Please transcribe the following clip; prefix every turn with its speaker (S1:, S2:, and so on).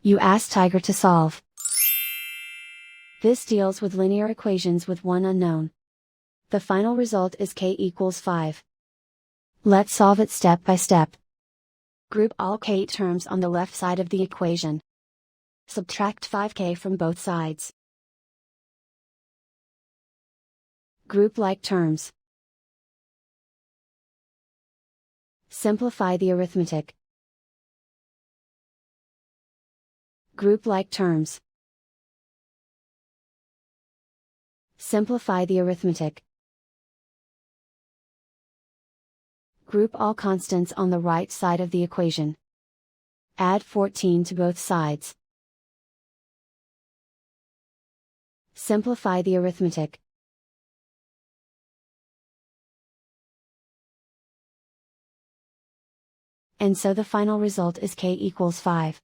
S1: You ask Tiger to solve. This deals with linear equations with one unknown. The final result is k equals 5. Let's solve it step by step. Group all k terms on the left side of the equation. Subtract 5k from both sides. Group like terms. Simplify the arithmetic. Group like terms. Simplify the arithmetic. Group all constants on the right side of the equation. Add 14 to both sides. Simplify the arithmetic. And so the final result is k equals 5.